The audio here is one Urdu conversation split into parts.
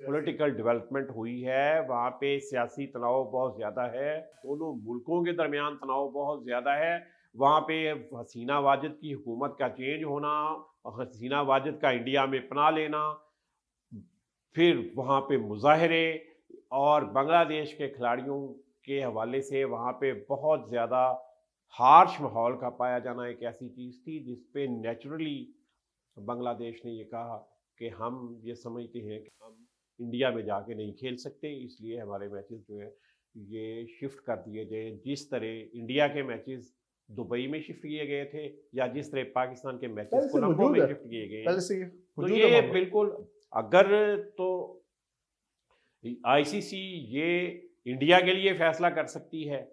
پولیٹیکل ڈیولپمنٹ ہوئی ہے، وہاں پہ سیاسی تناؤ بہت زیادہ ہے، دونوں ملکوں کے درمیان تناؤ بہت زیادہ ہے، وہاں پہ حسینہ واجد کی حکومت کا چینج ہونا، حسینہ واجد کا انڈیا میں پناہ لینا، پھر وہاں پہ مظاہرے، اور بنگلہ دیش کے کھلاڑیوں کے حوالے سے وہاں پہ بہت زیادہ ہارش ماحول کا پایا جانا ایک ایسی چیز تھی جس پہ نیچرلی بنگلہ دیش نے یہ کہا کہ ہم یہ سمجھتے ہیں کہ ہم انڈیا میں جا کے نہیں کھیل سکتے، اس لیے ہمارے میچز جو ہیں یہ شفٹ کر دیے گئے، جس طرح انڈیا کے میچز دبئی میں شفٹ کیے گئے تھے یا جس طرح پاکستان کے پہلے میچز سے کولمبو موجود میں ہے، شفٹ کیے گئے پہلے ہیں۔ سے یہ تو موجود ہے یہ معاملہ۔ بالکل، اگر تو آئی سی سی یہ انڈیا کے لیے فیصلہ کر سکتی ہے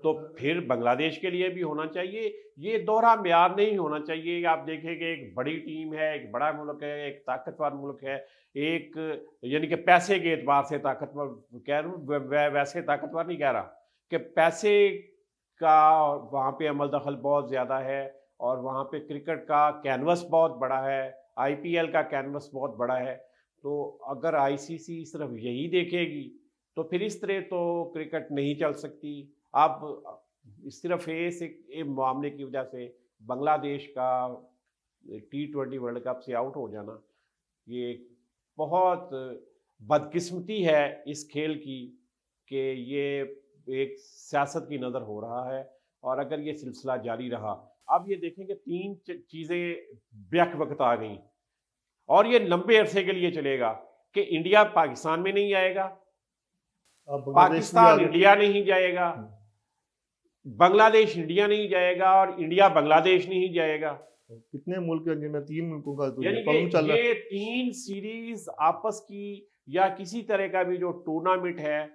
تو پھر بنگلہ دیش کے لیے بھی ہونا چاہیے، یہ دوہرا معیار نہیں ہونا چاہیے۔ آپ دیکھیں کہ ایک بڑی ٹیم ہے، ایک بڑا ملک ہے، ایک طاقتور ملک ہے، ایک یعنی کہ پیسے کے اعتبار سے طاقتور کہہ رہا ہوں، ویسے طاقتور نہیں کہہ رہا، کہ پیسے کا وہاں پہ عمل دخل بہت زیادہ ہے، اور وہاں پہ کرکٹ کا کینوس بہت بڑا ہے، آئی پی ایل کا کینوس بہت بڑا ہے۔ تو اگر آئی سی سی صرف یہی دیکھے گی تو پھر اس طرح تو کرکٹ نہیں چل سکتی۔ اب صرف اس ایک معاملے کی وجہ سے بنگلہ دیش کا T20 ورلڈ کپ سے آؤٹ ہو جانا، یہ ایک بہت بدقسمتی ہے اس کھیل کی، کہ یہ ایک سیاست کی نظر ہو رہا ہے، اور اگر یہ سلسلہ جاری رہا، اب یہ دیکھیں کہ تین چیزیں بیک وقت آ گئیں، اور یہ لمبے عرصے کے لیے چلے گا، کہ انڈیا پاکستان میں نہیں آئے گا، اب بنگلہ دیش بھی پاکستان آگے انڈیا نہیں جائے گا، بنگلہ دیش انڈیا نہیں جائے گا، اور انڈیا بنگلہ دیش نہیں جائے گا۔ کتنے ملک ہیں جن میں 3 ملکوں کا تو یعنی یہ پرابلم چل کہ رہا ہے۔ یہ تین سیریز آپس کی یا کسی طرح کا بھی جو ٹورنامنٹ ہے،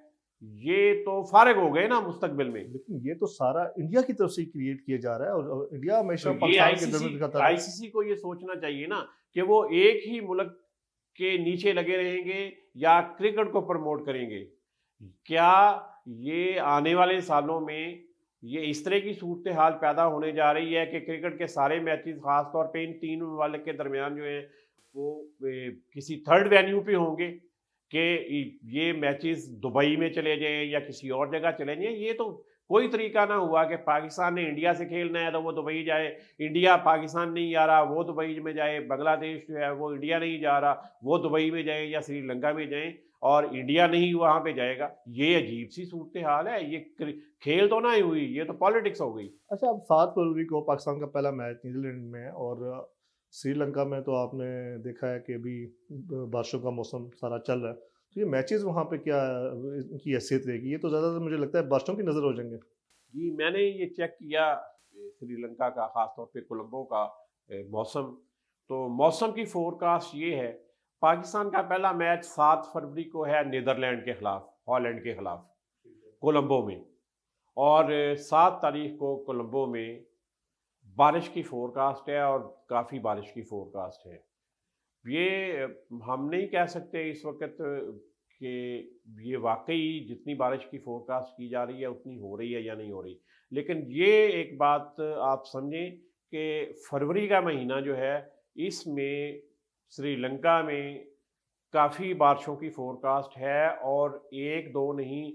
یہ تو فارغ ہو گئے نا مستقبل میں۔ لیکن یہ تو سارا انڈیا کی طرف سے کریٹ کیا جا رہا ہے، اور انڈیا ہمیشہ تو یہ پاکستان کے درمیان دکھاتا آئی ہے۔ سی سی کو یہ سوچنا چاہیے نا کہ وہ ایک ہی ملک کے نیچے لگے رہیں گے یا کرکٹ کو پروموٹ کریں گے۔ کیا یہ آنے والے سالوں میں یہ اس طرح کی صورتحال پیدا ہونے جا رہی ہے کہ کرکٹ کے سارے میچز خاص طور پہ ان تین ممالک کے درمیان جو ہیں وہ کسی تھرڈ وینیو پہ ہوں گے، کہ یہ میچز دبئی میں چلے جائیں یا کسی اور جگہ چلے جائیں؟ یہ تو کوئی طریقہ نہ ہوا کہ پاکستان نے انڈیا سے کھیلنا ہے تو وہ دبئی جائے، انڈیا پاکستان نہیں جا رہا وہ دبئی میں جائے، بنگلہ دیش جو ہے وہ انڈیا نہیں جا رہا وہ دبئی میں جائیں یا سری لنکا میں جائیں، اور انڈیا نہیں وہاں پہ جائے گا۔ یہ عجیب سی صورتحال ہے، یہ کھیل تو نہ ہی ہوئی، یہ تو پالیٹکس ہو گئی۔ اچھا، اب 7 فروری کو پاکستان کا پہلا میچ نیوزی لینڈ میں ہے، اور سری لنکا میں تو آپ نے دیکھا ہے کہ ابھی بارشوں کا موسم سارا چل رہا ہے، تو یہ میچز وہاں پہ کیا ان کی حیثیت رہے گی؟ یہ تو زیادہ تر مجھے لگتا ہے بارشوں کی نظر ہو جائیں گے۔ جی میں نے یہ چیک کیا سری لنکا کا، خاص طور پہ کولمبو کا موسم، تو موسم کی فورکاسٹ یہ ہے، پاکستان کا پہلا میچ 7 فروری کو ہے نیدرلینڈ کے خلاف، ہالینڈ کے خلاف کولمبو میں، اور 7 تاریخ کو کولمبو میں بارش کی فورکاسٹ ہے، اور کافی بارش کی فورکاسٹ ہے۔ یہ ہم نہیں کہہ سکتے اس وقت کہ یہ واقعی جتنی بارش کی فورکاسٹ کی جا رہی ہے اتنی ہو رہی ہے یا نہیں ہو رہی، لیکن یہ ایک بات آپ سمجھیں کہ فروری کا مہینہ جو ہے اس میں سری لنکا میں کافی بارشوں کی فورکاسٹ ہے، اور 1-2 نہیں،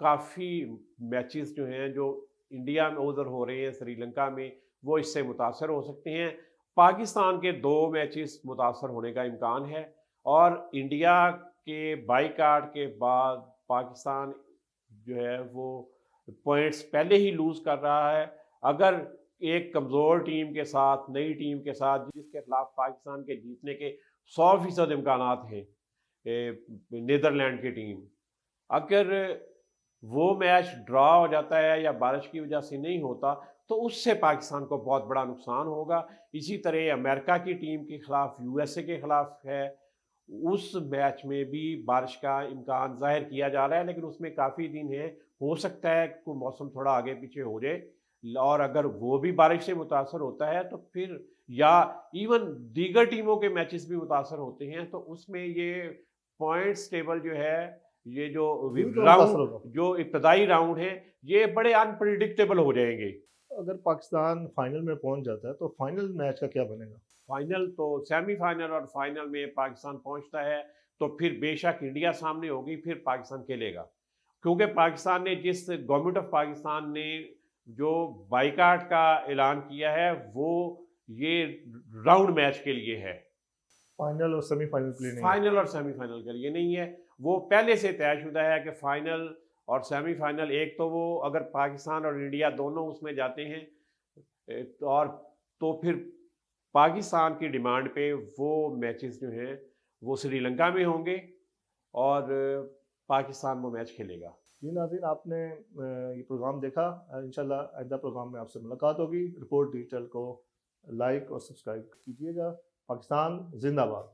کافی میچز جو ہیں جو انڈیا میں ادھر ہو رہے ہیں سری لنکا میں، وہ اس سے متاثر ہو سکتے ہیں۔ پاکستان کے 2 میچز متاثر ہونے کا امکان ہے، اور انڈیا کے بائیکاٹ کے بعد پاکستان جو ہے وہ پوائنٹس پہلے ہی لوز کر رہا ہے۔ اگر ایک کمزور ٹیم کے ساتھ، نئی ٹیم کے ساتھ، جس کے خلاف پاکستان کے جیتنے کے 100% امکانات ہیں، نیدرلینڈ کی ٹیم، اگر وہ میچ ڈرا ہو جاتا ہے یا بارش کی وجہ سے نہیں ہوتا تو اس سے پاکستان کو بہت بڑا نقصان ہوگا۔ اسی طرح امریکہ کی ٹیم کے خلاف، USA کے خلاف ہے، اس میچ میں بھی بارش کا امکان ظاہر کیا جا رہا ہے، لیکن اس میں کافی دن ہے، ہو سکتا ہے کہ موسم تھوڑا آگے پیچھے ہو جائے، اور اگر وہ بھی بارش سے متاثر ہوتا ہے تو پھر، یا ایون دیگر ٹیموں کے میچز بھی متاثر ہوتے ہیں، تو اس میں یہ پوائنٹس ٹیبل جو ہے، یہ جو راؤنڈ، جو ابتدائی راؤنڈ ہے، یہ بڑے انپریڈکٹیبل ہو جائیں گے۔ اگر پاکستان فائنل میں پہنچ جاتا ہے تو فائنل میچ کا کیا بنے گا؟ فائنل تو سیمی فائنل اور فائنل میں پاکستان پہنچتا ہے تو پھر بے شک انڈیا سامنے ہوگی، پھر پاکستان کھیلے گا، کیونکہ پاکستان نے جس گورنمنٹ آف پاکستان نے جو بائیکاٹ کا اعلان کیا ہے وہ یہ راؤنڈ میچ کے لیے ہے، فائنل اور سیمی فائنل کے لیے نہیں ہے۔ فائنل اور سیمی فائنل کے لیے نہیں ہے، وہ پہلے سے طے شدہ ہے کہ فائنل اور سیمی فائنل، ایک تو وہ اگر پاکستان اور انڈیا دونوں اس میں جاتے ہیں اور تو پھر پاکستان کی ڈیمانڈ پہ وہ میچز جو ہیں وہ سری لنکا میں ہوں گے اور پاکستان وہ میچ کھیلے گا۔ جی ناظرین، آپ نے یہ پروگرام دیکھا، انشاءاللہ آئندہ پروگرام میں آپ سے ملاقات ہوگی۔ رپورٹ ڈیجیٹل کو لائک اور سبسکرائب کیجیے گا۔ پاکستان زندہ باد۔